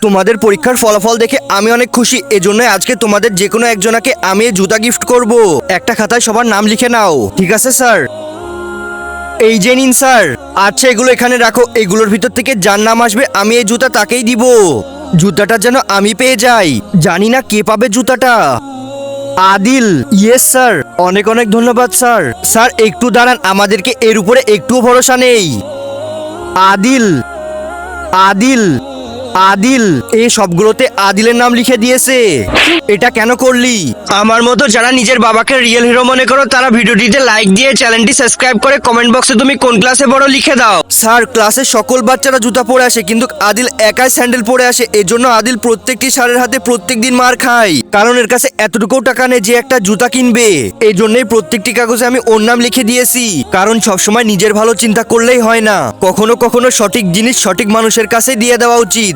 তোমাদের পরীক্ষার ফলাফল দেখে আমি অনেক খুশি, এজন্য আজকে তোমাদের যে কোনো একজনকে আমি এই জুতা গিফট করব। একটা খাতায় সবার নাম লিখে নাও। ঠিক আছে স্যার? এই যে নিন স্যার। আচ্ছা, এগুলো এখানে রাখো। এগুলোর ভিতর থেকে যার নাম আসবে আমি এই জুতা তাকেই দিব। জুতাটা যেন আমি পেয়ে যাই। জানি না কে পাবে জুতাটা। আদিল। Yes sir. অনেক অনেক ধন্যবাদ স্যার। স্যার একটু দাঁড়ান, আমাদেরকে এর উপরে একটুও ভরসা নেই। আদিল, আদিল, আদিল। এই সবগুলোতে আদিলের নাম লিখে দিয়েছে। এটা কেন করলি? আমার মতো যারা নিজের বাবাকে রিয়েল হিরো মনে করো তারা ভিডিওটিতে লাইক দিয়ে চ্যানেলটি সাবস্ক্রাইব করে কমেন্ট বক্সে তুমি কোন ক্লাসে পড়ো লিখে দাও। স্যার, ক্লাসের সকল বাচ্চারা জুতা পরে আসে কিন্তু আদিল একাই স্যান্ডেল পরে আসে। এজন্য আদিল প্রত্যেকটি স্যারের হাতে প্রত্যেকদিন মার খায়, কারণ এর কাছে এতটুকু টাকা নেই যে একটা জুতা কিনবে। এই জন্যই প্রত্যেকটি কাগজে আমি ওর নাম লিখে দিয়েছি, কারণ সবসময় নিজের ভালো চিন্তা করলেই হয় না, কখনো কখনো সঠিক জিনিস সঠিক মানুষের কাছে দিয়ে দেওয়া উচিত।